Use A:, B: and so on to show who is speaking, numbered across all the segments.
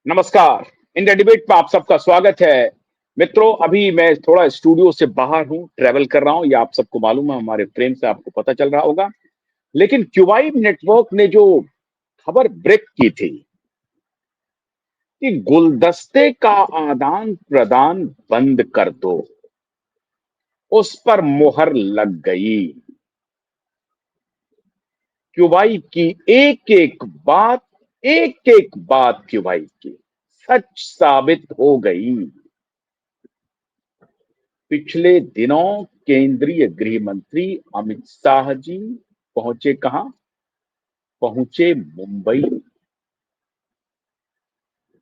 A: नमस्कार। India debate में आप सबका स्वागत है। मित्रों, अभी मैं थोड़ा स्टूडियो से बाहर हूं, ट्रैवल कर रहा हूं। ये आप सबको मालूम है, हमारे फ्रेम से आपको पता चल रहा होगा। लेकिन क्यूबाइड नेटवर्क ने जो खबर ब्रेक की थी कि गुलदस्ते का आदान प्रदान बंद कर दो, उस पर मोहर लग गई। क्यूबाइड की एक एक बात क्यूबाइड की सच साबित हो गई। पिछले दिनों केंद्रीय गृह मंत्री अमित शाह जी पहुंचे कहां? पहुंचे मुंबई।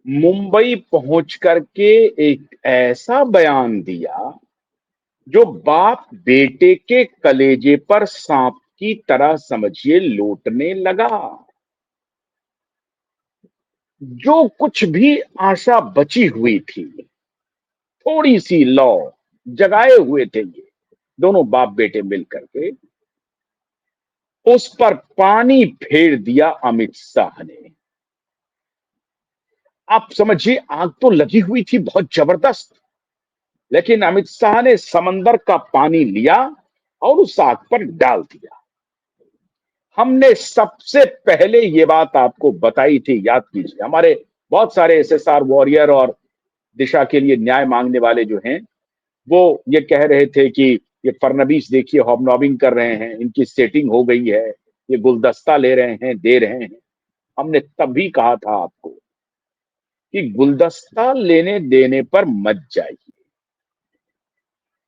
A: मुंबई पहुंच करके एक ऐसा बयान दिया जो बाप बेटे के कलेजे पर सांप की तरह समझिए लौटने लगा। जो कुछ भी आशा बची हुई थी, थोड़ी सी लौ जगाए हुए थे ये दोनों बाप बेटे मिल करके, उस पर पानी फेर दिया अमित शाह ने। आप समझिए, आग तो लगी हुई थी बहुत जबरदस्त, लेकिन अमित शाह ने समंदर का पानी लिया और उस आग पर डाल दिया। हमने सबसे पहले ये बात आपको बताई थी, याद कीजिए। हमारे बहुत सारे एसएसआर वॉरियर और दिशा के लिए न्याय मांगने वाले जो हैं, वो ये कह रहे थे कि ये फडणवीस देखिए हॉबनॉबिंग कर रहे हैं, इनकी सेटिंग हो गई है, ये गुलदस्ता ले रहे हैं, दे रहे हैं। हमने तभी कहा था आपको कि गुलदस्ता लेने देने पर मत जाइए।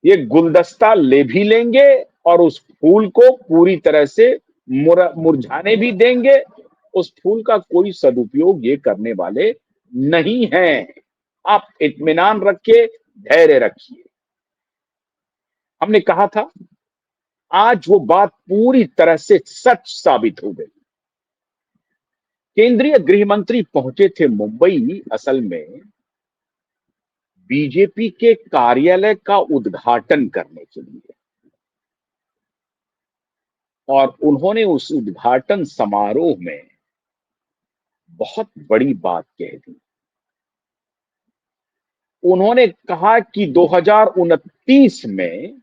A: ये गुलदस्ता ले भी लेंगे और उस फूल को पूरी तरह से मुरझाने भी देंगे। उस फूल का कोई सदुपयोग ये करने वाले नहीं हैं। आप इत्मीनान रखिए, धैर्य रखिए। हमने कहा था, आज वो बात पूरी तरह से सच साबित हो गई। केंद्रीय गृह मंत्री पहुंचे थे मुंबई असल में बीजेपी के कार्यालय का उद्घाटन करने के लिए, और उन्होंने उस उद्घाटन समारोह में बहुत बड़ी बात कह दी। उन्होंने कहा कि 2029 में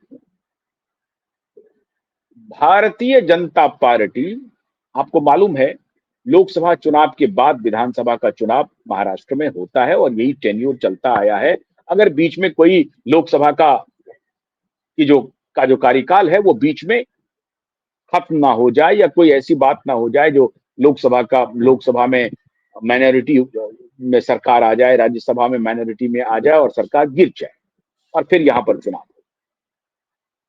A: भारतीय जनता पार्टी, आपको मालूम है लोकसभा चुनाव के बाद विधानसभा का चुनाव महाराष्ट्र में होता है और यही टेन्योर चलता आया है। अगर बीच में कोई लोकसभा का जो कार्यकाल है वो बीच में खत्म ना हो जाए, या कोई ऐसी बात ना हो जाए जो लोकसभा में माइनॉरिटी में सरकार आ जाए, राज्यसभा में माइनॉरिटी में आ जाए और सरकार गिर जाए और फिर यहां पर चुनाव हो।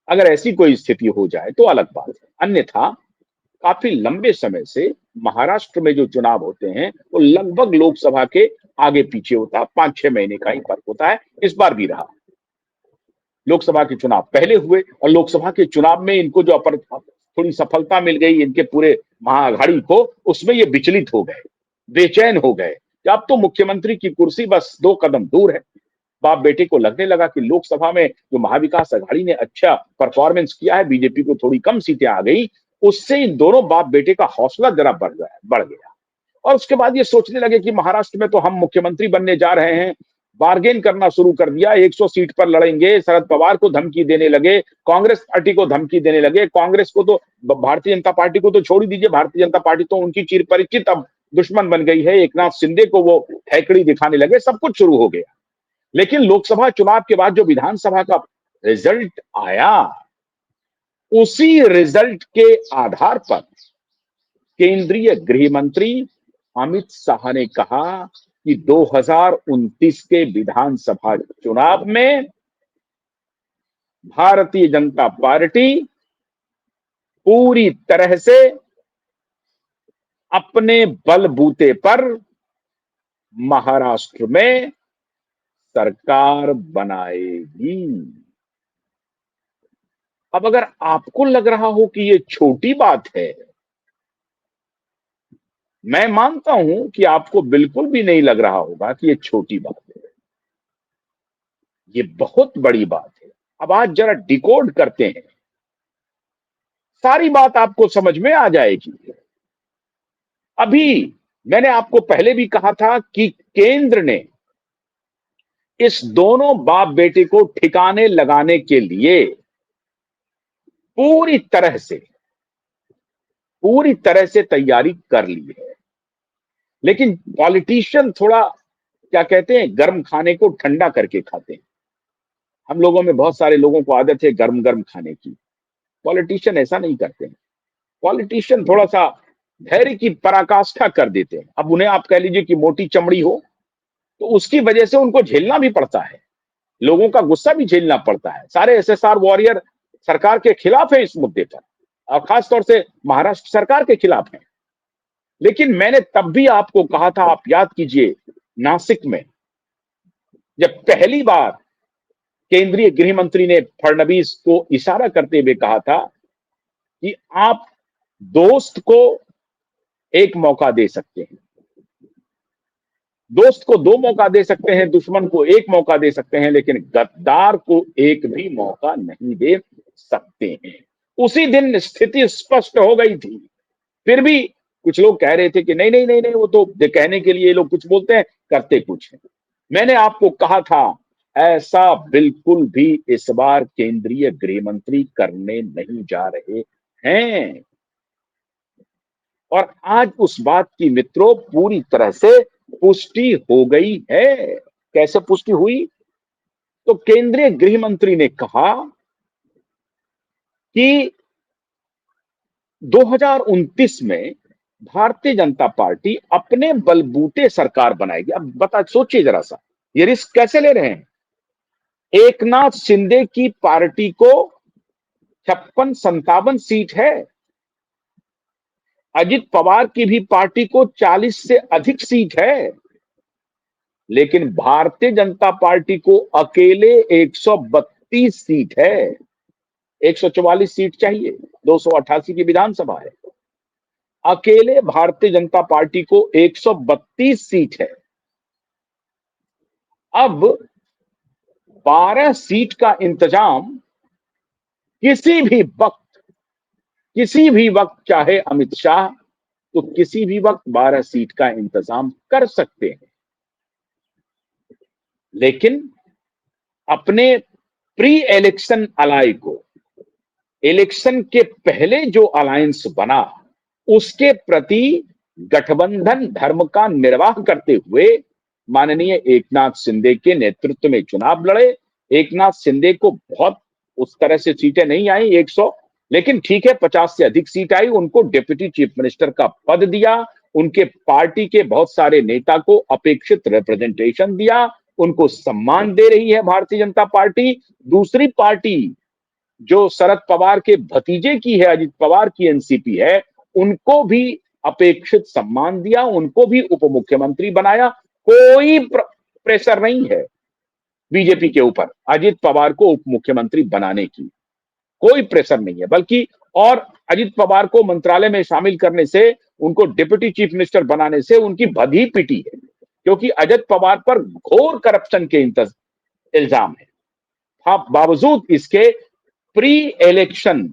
A: अगर ऐसी कोई स्थिति हो जाए तो अलग बात है, अन्यथा काफी लंबे समय से महाराष्ट्र में जो चुनाव होते हैं वो लगभग लोकसभा के आगे पीछे होता है, 5-6 महीने का ही फर्क होता है। इस बार भी रहा। लोकसभा के चुनाव पहले हुए और लोकसभा के चुनाव में इनको जो थोड़ी सफलता मिल गई इनके पूरे महाअघाड़ी को, उसमें ये विचलित हो गए, बेचैन हो गए कि अब तो मुख्यमंत्री की कुर्सी बस 2 कदम दूर है। बाप बेटे को लगने लगा कि लोकसभा में जो महाविकास अघाड़ी ने अच्छा परफॉर्मेंस किया है, बीजेपी को थोड़ी कम सीटें आ गई, उससे इन दोनों बाप बेटे का हौसला जरा बढ़ गया। और उसके बाद ये सोचने लगे कि महाराष्ट्र में तो हम मुख्यमंत्री बनने जा रहे हैं। बार्गेन करना शुरू कर दिया, 100 सीट पर लड़ेंगे। शरद पवार को धमकी देने लगे, कांग्रेस पार्टी को धमकी देने लगे। कांग्रेस को तो, भारतीय जनता पार्टी को तो छोड़ ही दीजिए, भारतीय जनता पार्टी तो उनकी चिरपरिचित अब दुश्मन बन गई है। एकनाथ शिंदे को वो हैकड़ी दिखाने लगे। सब कुछ शुरू हो गया। लेकिन लोकसभा चुनाव के बाद जो विधानसभा का रिजल्ट आया, उसी रिजल्ट के आधार पर केंद्रीय गृह मंत्री अमित शाह ने कहा कि 2029 के विधानसभा चुनाव में भारतीय जनता पार्टी पूरी तरह से अपने बलबूते पर महाराष्ट्र में सरकार बनाएगी। अब अगर आपको लग रहा हो कि ये छोटी बात है, मैं मानता हूं कि आपको बिल्कुल भी नहीं लग रहा होगा कि ये छोटी बात है। ये बहुत बड़ी बात है। अब आज जरा डिकोड करते हैं, सारी बात आपको समझ में आ जाएगी। अभी मैंने आपको पहले भी कहा था कि केंद्र ने इस दोनों बाप बेटे को ठिकाने लगाने के लिए पूरी तरह से तैयारी कर ली है। लेकिन पॉलिटिशियन थोड़ा क्या कहते हैं, गर्म खाने को ठंडा करके खाते हैं। हम लोगों में बहुत सारे लोगों को आदत है गर्म गर्म खाने की। पॉलिटिशियन ऐसा नहीं करते हैं। पॉलिटिशियन थोड़ा सा धैर्य की पराकाष्ठा कर देते हैं। अब उन्हें आप कह लीजिए कि मोटी चमड़ी हो, तो उसकी वजह से उनको झेलना भी पड़ता है, लोगों का गुस्सा भी झेलना पड़ता है। सारे एसएसआर वॉरियर सरकार के खिलाफ है इस मुद्दे पर, और खासतौर से महाराष्ट्र सरकार के खिलाफ है। लेकिन मैंने तब भी आपको कहा था, आप याद कीजिए, नासिक में जब पहली बार केंद्रीय गृह मंत्री ने फडणवीस को इशारा करते हुए कहा था कि आप दोस्त को एक मौका दे सकते हैं, दोस्त को दो मौका दे सकते हैं, दुश्मन को एक मौका दे सकते हैं, लेकिन गद्दार को एक भी मौका नहीं दे सकते हैं। उसी दिन स्थिति स्पष्ट हो गई थी। फिर भी कुछ लोग कह रहे थे कि नहीं नहीं नहीं नहीं, वो तो कहने के लिए लोग कुछ बोलते हैं, करते कुछ है। मैंने आपको कहा था ऐसा बिल्कुल भी इस बार केंद्रीय गृह मंत्री करने नहीं जा रहे हैं। और आज उस बात की मित्रों पूरी तरह से पुष्टि हो गई है। कैसे पुष्टि हुई? तो केंद्रीय गृह मंत्री ने कहा कि 2029 में भारतीय जनता पार्टी अपने बलबूते सरकार बनाएगी। अब बता, सोचिए जरा सा, ये रिस्क कैसे ले रहे हैं? एकनाथ शिंदे की पार्टी को 56-57 सीट है, अजित पवार की भी पार्टी को 40 से अधिक सीट है, लेकिन भारतीय जनता पार्टी को अकेले 132 सीट है। 144 सीट चाहिए, 288 की विधानसभा है, अकेले भारतीय जनता पार्टी को 132 सीट है। अब 12 सीट का इंतजाम किसी भी वक्त चाहे अमित शाह तो किसी भी वक्त 12 सीट का इंतजाम कर सकते हैं। लेकिन अपने प्री इलेक्शन अलाई को, इलेक्शन के पहले जो अलायंस बना, उसके प्रति गठबंधन धर्म का निर्वाह करते हुए माननीय एकनाथ शिंदे के नेतृत्व में चुनाव लड़े। एकनाथ शिंदे को बहुत उस तरह से सीटें नहीं आई 100, लेकिन ठीक है 50 से अधिक सीट आई। उनको डिप्टी चीफ मिनिस्टर का पद दिया, उनके पार्टी के बहुत सारे नेता को अपेक्षित रिप्रेजेंटेशन दिया, उनको सम्मान दे रही है भारतीय जनता पार्टी। दूसरी पार्टी जो शरद पवार के भतीजे की है, अजित पवार की एनसीपी है, उनको भी अपेक्षित सम्मान दिया, उनको भी उप मुख्यमंत्री बनाया। कोई प्रेशर नहीं है बीजेपी के ऊपर अजित पवार को उप मुख्यमंत्री बनाने की, कोई प्रेशर नहीं है। बल्कि और अजित पवार को मंत्रालय में शामिल करने से, उनको डिप्टी चीफ मिनिस्टर बनाने से उनकी बधी पिटी है, क्योंकि अजित पवार पर घोर करप्शन के इल्जाम है। हाँ, बावजूद इसके प्री इलेक्शन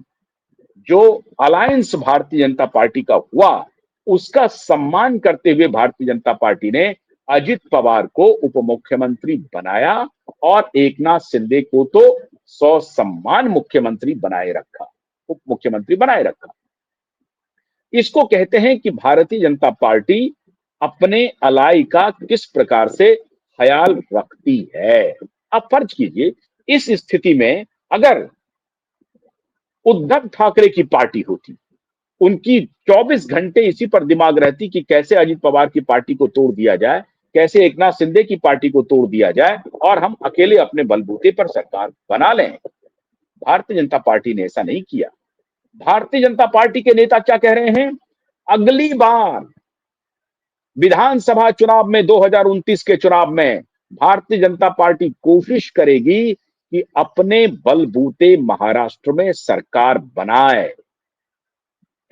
A: जो अलायंस भारतीय जनता पार्टी का हुआ, उसका सम्मान करते हुए भारतीय जनता पार्टी ने अजित पवार को उप मुख्यमंत्री बनाया और एकनाथ शिंदे को तो ससम्मान मुख्यमंत्री बनाए रखा, उप मुख्यमंत्री बनाए रखा। इसको कहते हैं कि भारतीय जनता पार्टी अपने अलाई का किस प्रकार से ख्याल रखती है। अब फर्ज कीजिए इस स्थिति में अगर उद्धव ठाकरे की पार्टी होती, उनकी 24 घंटे इसी पर दिमाग रहती कि कैसे अजित पवार की पार्टी को तोड़ दिया जाए, कैसे एकनाथ शिंदे की पार्टी को तोड़ दिया जाए और हम अकेले अपने बलबूते पर सरकार बना लें। भारतीय जनता पार्टी ने ऐसा नहीं किया। भारतीय जनता पार्टी के नेता क्या कह रहे हैं? अगली बार विधानसभा चुनाव में, 2029 के चुनाव में भारतीय जनता पार्टी कोशिश करेगी कि अपने बलबूते महाराष्ट्र में सरकार बनाए।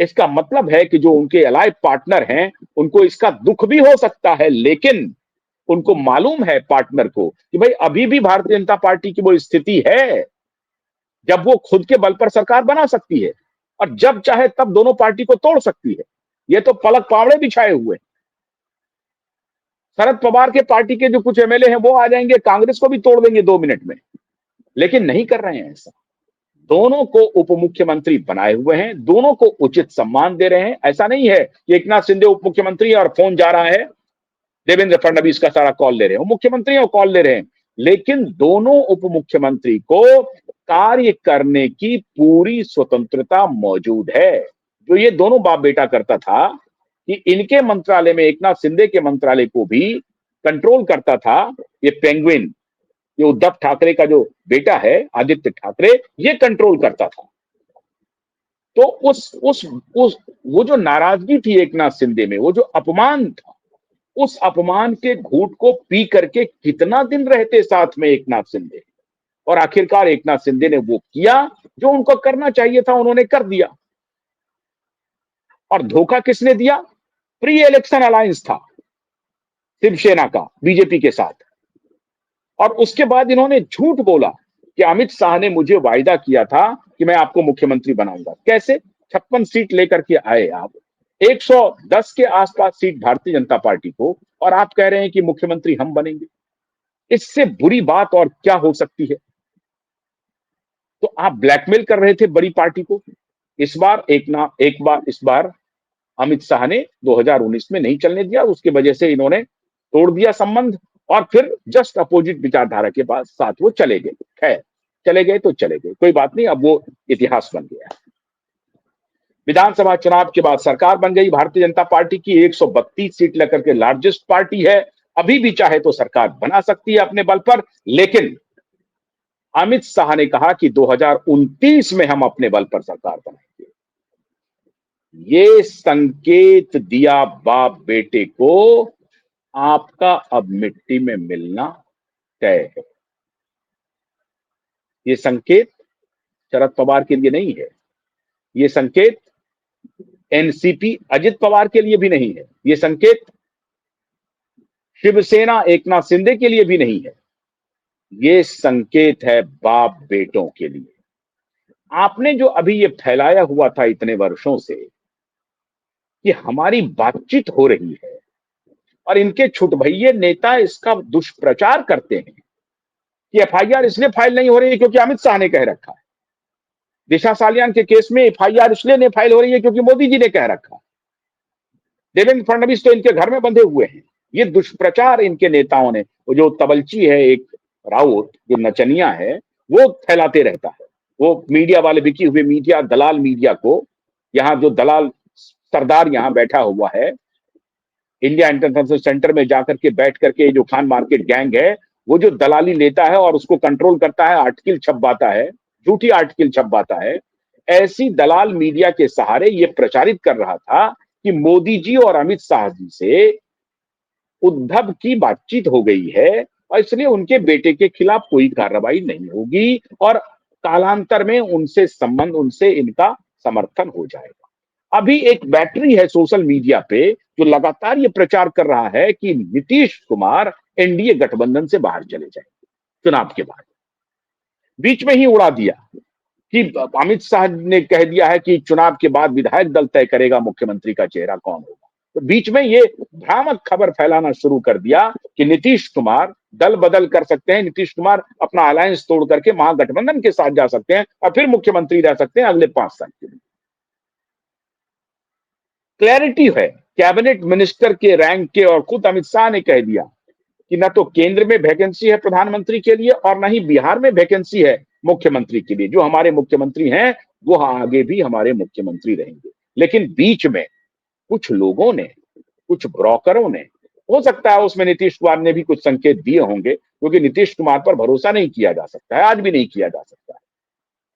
A: इसका मतलब है कि जो उनके अलाइव पार्टनर हैं, उनको इसका दुख भी हो सकता है, लेकिन उनको मालूम है पार्टनर को कि भाई अभी भी भारतीय जनता पार्टी की वो स्थिति है जब वो खुद के बल पर सरकार बना सकती है और जब चाहे तब दोनों पार्टी को तोड़ सकती है। ये तो पलक पावड़े बिछाए हुए। शरद पवार के पार्टी के जो कुछ एमएलए हैं वो आ जाएंगे, कांग्रेस को भी तोड़ देंगे 2 मिनट में, लेकिन नहीं कर रहे हैं ऐसा। दोनों को उप मुख्यमंत्री बनाए हुए हैं, दोनों को उचित सम्मान दे रहे हैं। ऐसा नहीं है कि एक नाथ शिंदे उप मुख्यमंत्री है और फोन जा रहा है, देवेंद्र फडणवीस का सारा कॉल ले रहे हैं, मुख्यमंत्री और कॉल ले रहे हैं, लेकिन दोनों उप मुख्यमंत्री को कार्य करने की पूरी स्वतंत्रता मौजूद है। जो ये दोनों बाप बेटा करता था कि इनके मंत्रालय में, एक नाथ शिंदे के मंत्रालय को भी कंट्रोल करता था ये पेंगुइन, ये उद्धव ठाकरे का जो बेटा है आदित्य ठाकरे, ये कंट्रोल करता था। तो उस वो जो नाराजगी थी एक नाथ शिंदे में, वो जो अपमान था, उस अपमान के घूंट को पी करके कितना दिन रहते साथ में एक नाथ शिंदे, और आखिरकार एक नाथ शिंदे ने वो किया जो उनको करना चाहिए था, उन्होंने कर दिया। और धोखा किसने दिया? प्री इलेक्शन अलायंस था शिवसेना का बीजेपी के साथ, और उसके बाद इन्होंने झूठ बोला कि अमित शाह ने मुझे वायदा किया था कि मैं आपको मुख्यमंत्री बनाऊंगा। कैसे? 56 सीट लेकर के आए आप, 110 के आसपास सीट भारतीय जनता पार्टी को, और आप कह रहे हैं कि मुख्यमंत्री हम बनेंगे। इससे बुरी बात और क्या हो सकती है? तो आप ब्लैकमेल कर रहे थे बड़ी पार्टी को। इस बार इस बार अमित शाह ने 2019 में नहीं चलने दिया, उसकी वजह से इन्होंने तोड़ दिया संबंध, और फिर जस्ट अपोजिट विचारधारा के बाद साथ वो चले गए। खैर, चले गए तो चले गए, कोई बात नहीं, अब वो इतिहास बन गया। विधानसभा चुनाव के बाद सरकार बन गई भारतीय जनता पार्टी की, 132 सीट लेकर के लार्जेस्ट पार्टी है। अभी भी चाहे तो सरकार बना सकती है अपने बल पर, लेकिन अमित शाह ने कहा कि 2029 में हम अपने बल पर सरकार बनाएंगे। ये संकेत दिया बाप बेटे को, आपका अब मिट्टी में मिलना तय है। ये संकेत शरद पवार के लिए नहीं है, ये संकेत एनसीपी अजित पवार के लिए भी नहीं है, ये संकेत शिवसेना एकनाथ शिंदे के लिए भी नहीं है, ये संकेत है बाप बेटों के लिए। आपने जो अभी ये फैलाया हुआ था इतने वर्षों से कि हमारी बातचीत हो रही है, और इनके छुटभइये नेता इसका दुष्प्रचार करते हैं कि एफआईआर इसलिए फाइल नहीं हो रही है क्योंकि अमित शाह ने कह रखा है, दिशा सालियान के केस में एफआईआर इसलिए नहीं फाइल हो रही है क्योंकि मोदी जी ने कह रखा है, देवेंद्र फडणवीस तो इनके घर में बंधे हुए हैं। ये दुष्प्रचार इनके नेताओं ने, वो जो तबलची है एक राउत, जो नचनिया है, वो फैलाते रहता है। वो मीडिया वाले, बिकी हुए मीडिया, दलाल मीडिया को, यहाँ जो दलाल सरदार यहाँ बैठा हुआ है इंडिया इंटरनेशनल सेंटर में जाकर के बैठ करके, जो खान मार्केट गैंग है, वो जो दलाली लेता है और उसको कंट्रोल करता है, आर्टिकल छपवाता है, झूठी आर्टिकल छपवाता है, ऐसी दलाल मीडिया के सहारे ये प्रचारित कर रहा था कि मोदी जी और अमित शाह जी से उद्धव की बातचीत हो गई है और इसलिए उनके बेटे के खिलाफ कोई कार्रवाई नहीं होगी, और कालांतर में उनसे संबंध, उनसे इनका समर्थन हो जाएगा। अभी एक बैटरी है सोशल मीडिया पे जो लगातार ये प्रचार कर रहा है कि नीतीश कुमार एनडीए गठबंधन से बाहर चले जाएंगे चुनाव के बाद। बीच में ही उड़ा दिया कि अमित शाह ने कह दिया है कि चुनाव के बाद विधायक दल तय करेगा मुख्यमंत्री का चेहरा कौन होगा। तो बीच में ये भ्रामक खबर फैलाना शुरू कर दिया कि नीतीश कुमार दल बदल कर सकते हैं, नीतीश कुमार अपना अलायंस तोड़ करके महागठबंधन के साथ जा सकते हैं और फिर मुख्यमंत्री रह सकते हैं अगले 5 साल के लिए। क्लैरिटी है कैबिनेट मिनिस्टर के रैंक के, और खुद अमित शाह ने कह दिया कि न तो केंद्र में वैकेंसी है प्रधानमंत्री के लिए और न ही बिहार में वैकेंसी है मुख्यमंत्री के लिए। जो हमारे मुख्यमंत्री हैं वो आगे भी हमारे मुख्यमंत्री रहेंगे, लेकिन बीच में कुछ लोगों ने, कुछ ब्रोकरों ने, हो सकता है उसमें नीतीश कुमार ने भी कुछ संकेत दिए होंगे, क्योंकि नीतीश कुमार पर भरोसा नहीं किया जा सकता है, आज भी नहीं किया जा सकता है।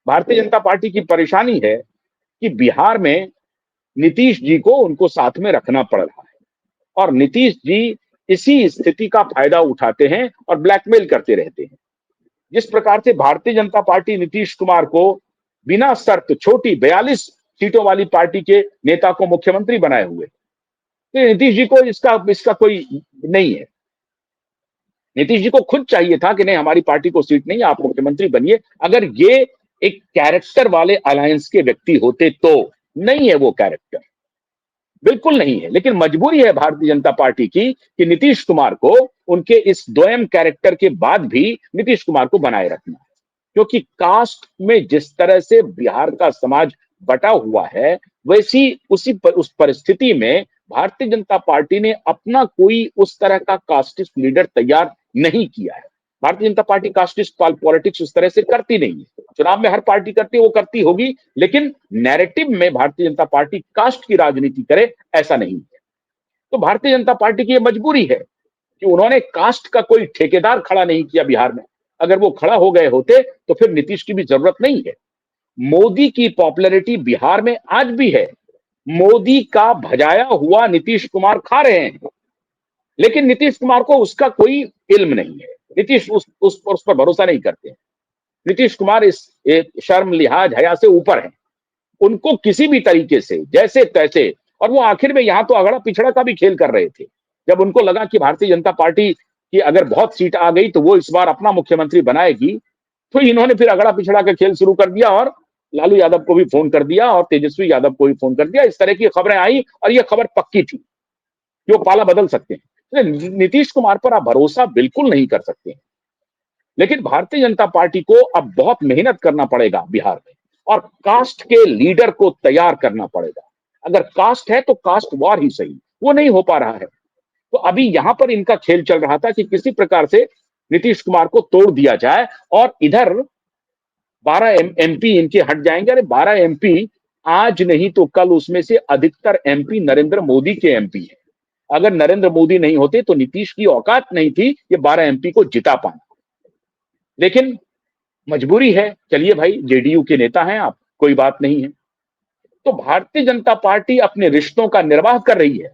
A: भारतीय जनता पार्टी की परेशानी है कि बिहार में नीतीश जी को उनको साथ में रखना पड़ रहा है, और नीतीश जी इसी स्थिति का फायदा उठाते हैं और ब्लैकमेल करते रहते हैं। जिस प्रकार से भारतीय जनता पार्टी नीतीश कुमार को बिना शर्त छोटी 42 सीटों वाली पार्टी के नेता को मुख्यमंत्री बनाए हुए, तो नीतीश जी को इसका कोई नहीं है। नीतीश जी को खुद चाहिए था कि नहीं, हमारी पार्टी को सीट नहीं, आप मुख्यमंत्री बनिए। अगर ये एक कैरेक्टर वाले अलायंस के व्यक्ति होते तो, नहीं है वो कैरेक्टर। बिल्कुल नहीं है, लेकिन मजबूरी है भारतीय जनता पार्टी की कि नीतीश कुमार को उनके इस दोयम कैरेक्टर के बाद भी नीतीश कुमार को बनाए रखना है। क्योंकि कास्ट में जिस तरह से बिहार का समाज बटा हुआ है, वैसी उस परिस्थिति में भारतीय जनता पार्टी ने अपना कोई उस तरह का कास्टिस्ट लीडर तैयार नहीं किया है। Bharatiya Janata party casteist politics उस तरह से करती नहीं है। चुनाव में हर पार्टी करती है, वो करती होगी, लेकिन नैरेटिव में भारतीय जनता पार्टी कास्ट की राजनीति करे, ऐसा नहीं है। तो भारतीय जनता पार्टी की ये मजबूरी है कि उन्होंने कास्ट का कोई ठेकेदार खड़ा नहीं किया बिहार में। अगर वो खड़ा हो गए होते तो फिर नीतीश की भी जरूरत नहीं है। मोदी की पॉपुलैरिटी बिहार में आज भी है। मोदी का भजाया हुआ नीतीश कुमार खा रहे हैं, लेकिन नीतीश कुमार को उसका कोई इल्म नहीं है। नीतीश उस पर भरोसा नहीं करते हैं। नीतीश कुमार इस शर्म लिहाज हया से ऊपर है। उनको किसी भी तरीके से जैसे तैसे, और वो आखिर में यहां तो अगड़ा पिछड़ा का भी खेल कर रहे थे। जब उनको लगा कि भारतीय जनता पार्टी की अगर बहुत सीट आ गई तो वो इस बार अपना मुख्यमंत्री बनाएगी, तो इन्होंने फिर अगड़ा पिछड़ा का खेल शुरू कर दिया और लालू यादव को भी फोन कर दिया और तेजस्वी यादव को भी फोन कर दिया। इस तरह की खबरें आई और ये खबर पक्की थी कि वो पाला बदल सकते हैं। नीतीश कुमार पर आप भरोसा बिल्कुल नहीं कर सकते हैं। लेकिन भारतीय जनता पार्टी को अब बहुत मेहनत करना पड़ेगा बिहार में, और कास्ट के लीडर को तैयार करना पड़ेगा। अगर कास्ट है तो कास्ट वार ही सही, वो नहीं हो पा रहा है। तो अभी यहां पर इनका खेल चल रहा था कि किसी प्रकार से नीतीश कुमार को तोड़ दिया जाए, और इधर 12 एमपी इनके हट जाएंगे। अरे 12 एमपी आज नहीं तो कल उसमें से अधिकतर एमपी नरेंद्र मोदी के एमपी है। अगर नरेंद्र मोदी नहीं होते तो नीतीश की औकात नहीं थी ये 12 एमपी को जिता पाना। लेकिन मजबूरी है। चलिए भाई, जेडीयू के नेता हैं आप, कोई बात नहीं है। तो भारतीय जनता पार्टी अपने रिश्तों का निर्वाह कर रही है।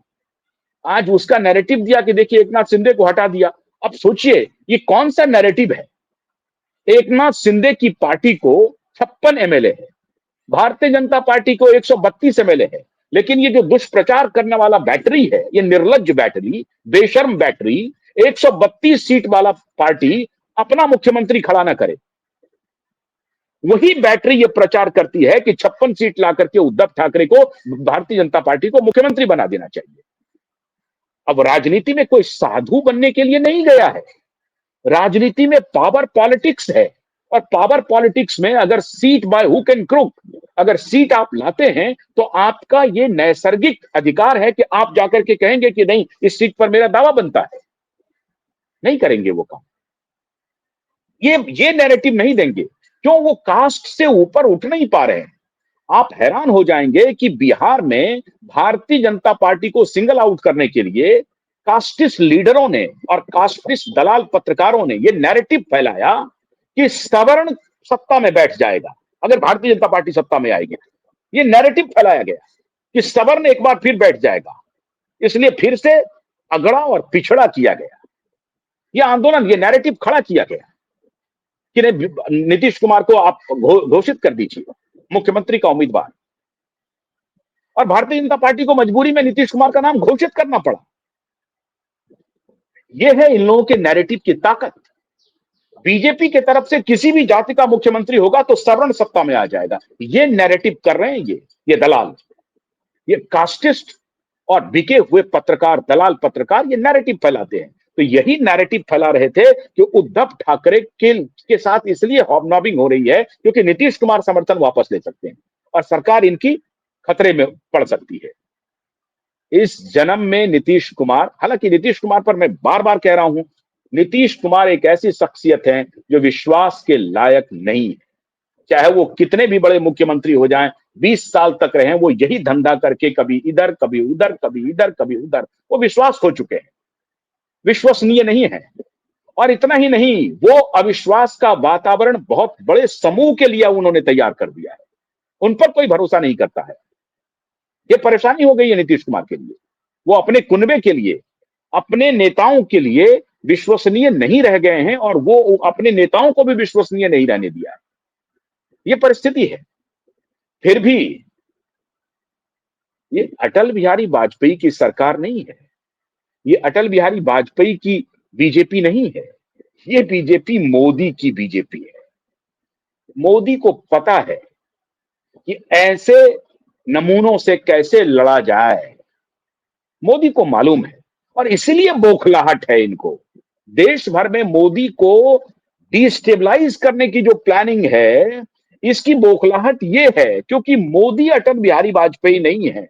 A: आज उसका नैरेटिव दिया कि देखिए एकनाथ शिंदे को हटा दिया। अब सोचिए ये कौन सा नैरेटिव है। एकनाथ शिंदे की पार्टी को 56 एमएलए है, भारतीय जनता पार्टी को 132 एमएलए है। लेकिन ये जो दुष्प्रचार करने वाला बैटरी है, ये निर्लज्ज बैटरी, बेशर्म बैटरी, 132 सीट वाला पार्टी अपना मुख्यमंत्री खड़ा ना करे। वही बैटरी ये प्रचार करती है कि 56 सीट ला करके उद्धव ठाकरे को, भारतीय जनता पार्टी को मुख्यमंत्री बना देना चाहिए। अब राजनीति में कोई साधु बनने के लिए नहीं गया है। राजनीति में पावर पॉलिटिक्स है, और पावर पॉलिटिक्स में अगर seat by hook and crook, अगर सीट आप लाते हैं तो आपका ये नैसर्गिक अधिकार है कि आप जाकर के कहेंगे कि नहीं, इस सीट पर मेरा दावा बनता है। नहीं करेंगे वो काम, ये नैरेटिव नहीं देंगे। क्यों? वो कास्ट से ऊपर उठ नहीं पा रहे हैं। आप हैरान हो जाएंगे कि बिहार में भारतीय जनता पार्टी को सिंगल आउट करने के लिए कास्टिस्ट लीडरों ने और कास्टिस्ट दलाल पत्रकारों ने यह नैरेटिव फैलाया कि सवर्ण सत्ता में बैठ जाएगा अगर भारतीय जनता पार्टी सत्ता में आएगी। ये नैरेटिव फैलाया गया कि सवर्ण एक बार फिर बैठ जाएगा, इसलिए फिर से अगड़ा और पिछड़ा किया गया। यह आंदोलन, यह नैरेटिव खड़ा किया गया कि नीतीश कुमार को आप घोषित कर दीजिए मुख्यमंत्री का उम्मीदवार। और भारतीय जनता पार्टी को मजबूरी में नीतीश कुमार का नाम घोषित करना पड़ा। यह है इन लोगों के नैरेटिव की ताकत। बीजेपी के तरफ से किसी भी जाति का मुख्यमंत्री होगा तो सवर्ण सत्ता में आ जाएगा। ये नैरेटिव कर रहे हैं ये दलाल, ये कास्टिस्ट और बिके हुए पत्रकार, दलाल पत्रकार, ये नैरेटिव फैलाते हैं। तो यही नैरेटिव फैला रहे थे कि उद्धव ठाकरे के साथ इसलिए हॉबनॉबिंग हो रही है क्योंकि नीतीश कुमार समर्थन वापस ले सकते हैं और सरकार इनकी खतरे में पड़ सकती है। इस जन्म में नीतीश कुमार, हालांकि नीतीश कुमार पर मैं बार बार कह रहा हूं, नीतीश कुमार एक ऐसी शख्सियत है जो विश्वास के लायक नहीं है। चाहे वो कितने भी बड़े मुख्यमंत्री हो जाएं, 20 साल तक रहे, वो यही धंधा करके कभी इधर कभी उधर, कभी इधर कभी उधर, वो विश्वास खो चुके हैं, विश्वसनीय नहीं है। और इतना ही नहीं, वो अविश्वास का वातावरण बहुत बड़े समूह के लिए उन्होंने तैयार कर दिया है। उन पर कोई भरोसा नहीं करता है। ये परेशानी हो गई है नीतीश कुमार के लिए। वो अपने कुनबे के लिए, अपने नेताओं के लिए विश्वसनीय नहीं रह गए हैं, और वो अपने नेताओं को भी विश्वसनीय नहीं रहने दिया है। ये परिस्थिति है। फिर भी ये अटल बिहारी वाजपेयी की सरकार नहीं है, ये अटल बिहारी वाजपेयी की बीजेपी नहीं है, ये बीजेपी मोदी की बीजेपी है। मोदी को पता है कि ऐसे नमूनों से कैसे लड़ा जाए, मोदी को मालूम है और इसीलिए बौखलाहट है इनको। देश भर में मोदी को डिस्टेबलाइज करने की जो प्लानिंग है, इसकी बौखलाहट ये है क्योंकि मोदी अटल बिहारी वाजपेयी नहीं है।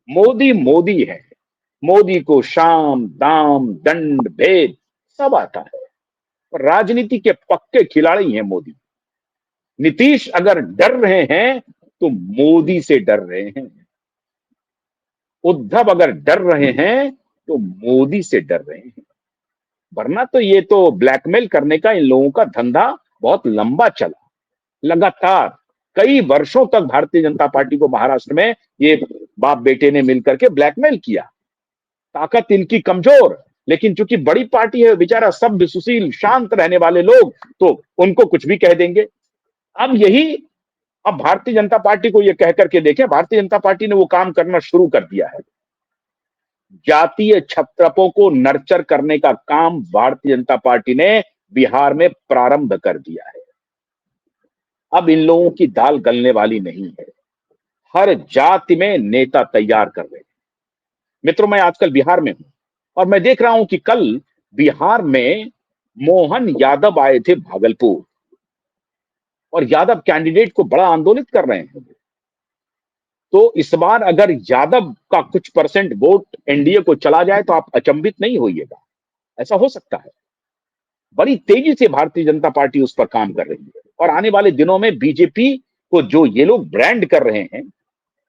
A: मोदी मोदी है। मोदी को शाम, दाम, दंड, भेद सब आता है। राजनीति के पक्के खिलाड़ी हैं मोदी। नीतीश अगर डर रहे हैं तो मोदी से डर रहे हैं। उद्धव अगर डर रहे हैं तो मोदी से डर रहे हैं। वरना तो ये तो ब्लैकमेल करने का इन लोगों का धंधा बहुत लंबा चला। लगातार कई वर्षों तक भारतीय जनता पार्टी को महाराष्ट्र में ये बाप बेटे ने मिलकर के ब्लैकमेल किया। ताकत इनकी कमजोर, लेकिन चूंकि बड़ी पार्टी है, बेचारा सभ्य सुशील शांत रहने वाले लोग, तो उनको कुछ भी कह देंगे। अब यही, अब भारतीय जनता पार्टी को ये कह करके देखें, भारतीय जनता पार्टी ने वो काम करना शुरू कर दिया है। जातीय छत्रपों को नर्चर करने का काम भारतीय जनता पार्टी ने बिहार में प्रारंभ कर दिया है। अब इन लोगों की दाल गलने वाली नहीं है। हर जाति में नेता तैयार कर रहे हैं। मित्रों, मैं आजकल बिहार में हूं और मैं देख रहा हूं कि कल बिहार में मोहन यादव आए थे भागलपुर और यादव कैंडिडेट को बड़ा आंदोलित कर रहे हैं। तो इस बार अगर यादव का कुछ परसेंट वोट एनडीए को चला जाए तो आप अचंभित नहीं होइएगा, ऐसा हो सकता है। बड़ी तेजी से भारतीय जनता पार्टी उस पर काम कर रही है और आने वाले दिनों में बीजेपी को जो ये लोग ब्रांड कर रहे हैं,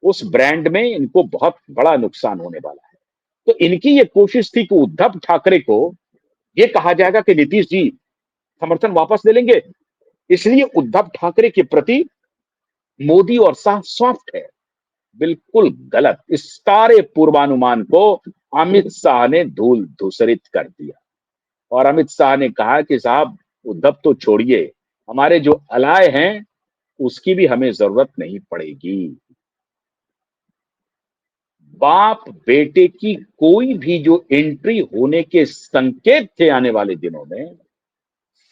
A: उस ब्रांड में इनको बहुत बड़ा नुकसान होने वाला है। तो इनकी ये कोशिश थी कि उद्धव ठाकरे को ये कहा जाएगा कि नीतीश जी समर्थन वापस ले लेंगे, इसलिए उद्धव ठाकरे के प्रति मोदी और शाह सॉफ्ट है। बिल्कुल गलत। इस सारे पूर्वानुमान को अमित शाह ने धूल धूसरित कर दिया और अमित शाह ने कहा कि साहब उद्धव तो छोड़िए, हमारे जो अलाय हैं उसकी भी हमें जरूरत नहीं पड़ेगी। बाप बेटे की कोई भी जो एंट्री होने के संकेत थे आने वाले दिनों में,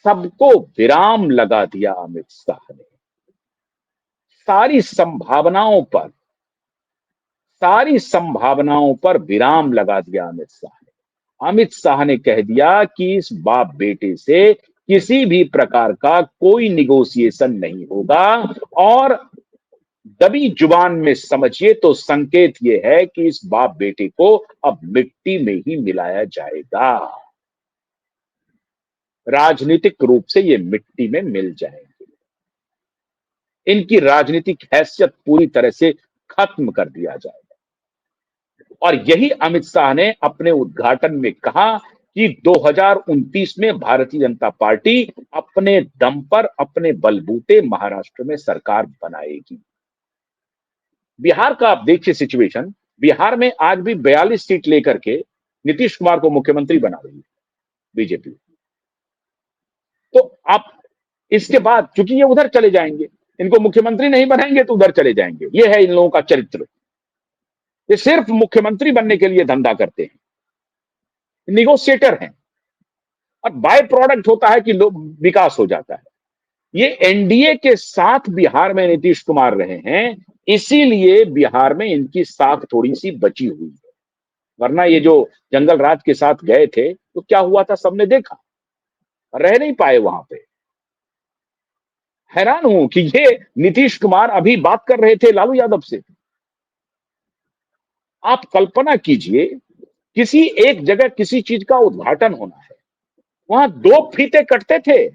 A: सबको विराम लगा दिया अमित शाह ने। सारी संभावनाओं पर, सारी संभावनाओं पर विराम लगा दिया अमित शाह ने। अमित शाह ने कह दिया कि इस बाप बेटे से किसी भी प्रकार का कोई निगोशिएशन नहीं होगा और दबी जुबान में समझिए तो संकेत ये है कि इस बाप बेटे को अब मिट्टी में ही मिलाया जाएगा। राजनीतिक रूप से ये मिट्टी में मिल जाएंगे। इनकी राजनीतिक हैसियत पूरी तरह से खत्म कर दिया जाएगा। और यही अमित शाह ने अपने उद्घाटन में कहा कि 2029 में भारतीय जनता पार्टी अपने दम पर, अपने बलबूते महाराष्ट्र में सरकार बनाएगी। बिहार का आप देखिए सिचुएशन, बिहार में आज भी 42 सीट लेकर के नीतीश कुमार को मुख्यमंत्री बना रही है बीजेपी। तो आप इसके बाद चूंकि ये उधर चले जाएंगे, इनको मुख्यमंत्री नहीं बनाएंगे तो उधर चले जाएंगे। ये है इन लोगों का चरित्र। ये सिर्फ मुख्यमंत्री बनने के लिए धंधा करते हैं, निगोशिएटर हैं और बाय प्रोडक्ट होता है कि विकास हो जाता है। ये एनडीए के साथ बिहार में नीतीश कुमार रहे हैं, इसीलिए बिहार में इनकी साख थोड़ी सी बची हुई है। वरना ये जो जंगल राज के साथ गए थे तो क्या हुआ था सबने देखा, रह नहीं पाए वहां पे। हैरान हूं कि ये नीतीश कुमार अभी बात कर रहे थे लालू यादव से। आप कल्पना कीजिए, किसी एक जगह किसी चीज का उद्घाटन होना है, वहां 2 फीते कटते थे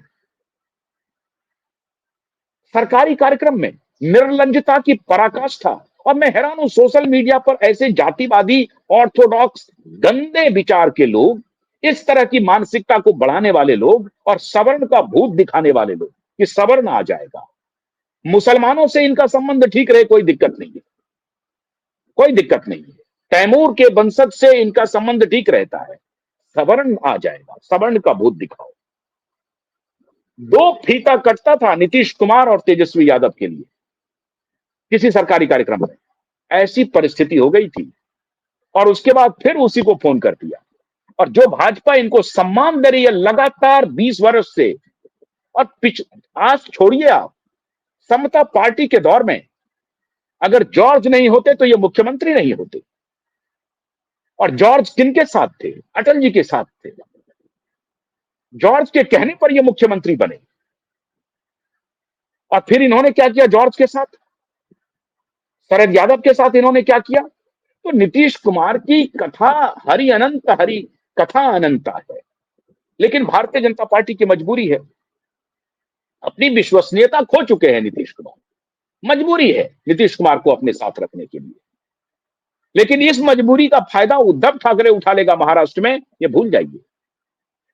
A: सरकारी कार्यक्रम में। निर्लज्जता की पराकाष्ठा। और मैं हैरान हूं, सोशल मीडिया पर ऐसे जातिवादी, ऑर्थोडॉक्स, गंदे विचार के लोग, इस तरह की मानसिकता को बढ़ाने वाले लोग और सवर्ण का भूत दिखाने वाले लोग कि सवर्ण आ जाएगा, मुसलमानों से इनका संबंध ठीक रहे, कोई दिक्कत नहीं है, कोई दिक्कत नहीं है। तैमूर के वंशज से इनका संबंध ठीक रहता है, सवर्ण आ जाएगा, सवर्ण का भूत दिखाओ। 2 फीता कटता था नीतीश कुमार और तेजस्वी यादव के लिए किसी सरकारी कार्यक्रम में। ऐसी परिस्थिति हो गई थी और उसके बाद फिर उसी को फोन कर दिया। और जो भाजपा इनको सम्मान दे रही है लगातार 20 वर्ष से, और आज छोड़िए आप, समता पार्टी के दौर में अगर जॉर्ज नहीं होते तो ये मुख्यमंत्री नहीं होते। और जॉर्ज किनके साथ थे? अटल जी के साथ थे। जॉर्ज के कहने पर ये मुख्यमंत्री बने। और फिर इन्होंने क्या किया जॉर्ज के साथ? शरद यादव के साथ इन्होंने क्या किया? तो नीतीश कुमार की कथा हरि कथा अनंता है। लेकिन भारतीय जनता पार्टी की मजबूरी है, अपनी विश्वसनीयता खो चुके हैं नीतीश कुमार। मजबूरी है नीतीश कुमार को अपने साथ रखने के लिए। लेकिन इस मजबूरी का फायदा उद्धव ठाकरे उठा लेगा महाराष्ट्र में, ये भूल जाइए।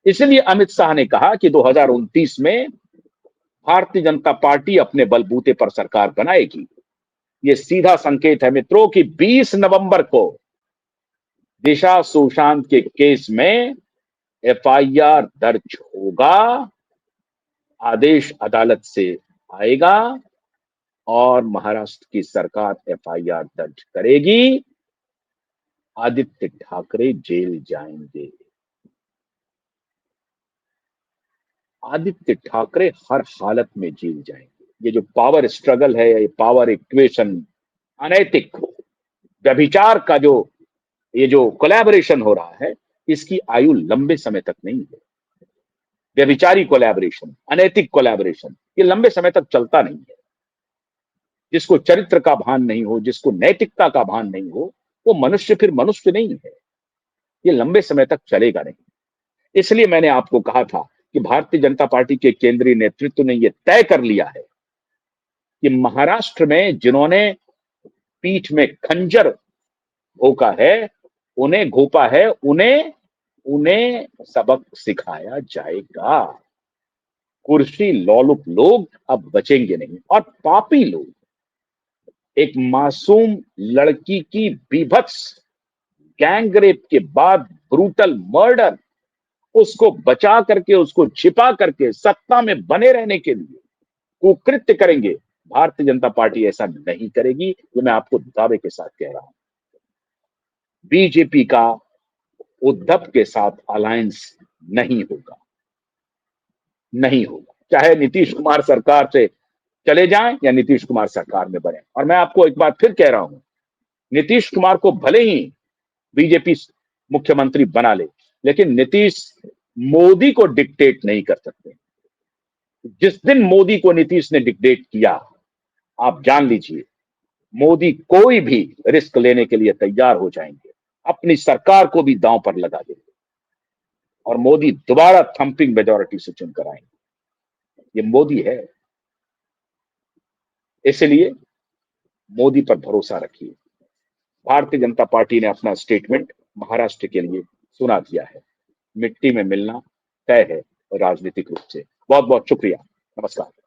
A: इसलिए अमित शाह ने कहा कि 2029 में भारतीय जनता पार्टी अपने बलबूते पर सरकार बनाएगी। ये सीधा संकेत है मित्रों कि 20 नवंबर को दिशा सुशांत के केस में एफआईआर दर्ज होगा, आदेश अदालत से आएगा और महाराष्ट्र की सरकार एफआईआर दर्ज करेगी। आदित्य ठाकरे जेल जाएंगे। आदित्य ठाकरे हर हालत में जेल जाएंगे। ये जो पावर स्ट्रगल है, ये पावर इक्वेशन, अनैतिक व्यभिचार का जो ये जो कोलैबोरेशन हो रहा है, इसकी आयु लंबे समय तक नहीं है। व्यभिचारी कोलैबोरेशन, अनैतिक कोलैबोरेशन, ये लंबे समय तक चलता नहीं है। जिसको चरित्र का भान नहीं हो, जिसको नैतिकता का भान नहीं हो, वो मनुष्य फिर मनुष्य नहीं है। ये लंबे समय तक चलेगा नहीं। इसलिए मैंने आपको कहा था कि भारतीय जनता पार्टी के केंद्रीय नेतृत्व ने यह तय कर लिया है कि महाराष्ट्र में जिन्होंने पीठ में खंजर घोंपा है, उन्हें सबक सिखाया जाएगा। कुर्सी लोलुप लोग अब बचेंगे नहीं। और पापी लोग, एक मासूम लड़की की बीभत्स गैंगरेप के बाद ब्रूटल मर्डर, उसको बचा करके, उसको छिपा करके सत्ता में बने रहने के लिए कुकृत्य करेंगे। भारतीय जनता पार्टी ऐसा नहीं करेगी, ये मैं आपको दावे के साथ कह रहा हूं। बीजेपी का उद्धव के साथ अलायंस नहीं होगा, नहीं होगा, चाहे नीतीश कुमार सरकार से चले जाएं या नीतीश कुमार सरकार में बने। और मैं आपको एक बात फिर कह रहा हूं, नीतीश कुमार को भले ही बीजेपी मुख्यमंत्री बना ले, लेकिन नीतीश मोदी को डिक्टेट नहीं कर सकते। जिस दिन मोदी को नीतीश ने डिक्टेट किया, आप जान लीजिए मोदी कोई भी रिस्क लेने के लिए तैयार हो जाएंगे, अपनी सरकार को भी दांव पर लगा देंगे और मोदी दोबारा थंपिंग मेजॉरिटी से चुनकर आएंगे। ये मोदी है। इसलिए मोदी पर भरोसा रखिए। भारतीय जनता पार्टी ने अपना स्टेटमेंट महाराष्ट्र के लिए सुना दिया है। मिट्टी में मिलना तय है राजनीतिक रूप से। बहुत बहुत शुक्रिया। नमस्कार।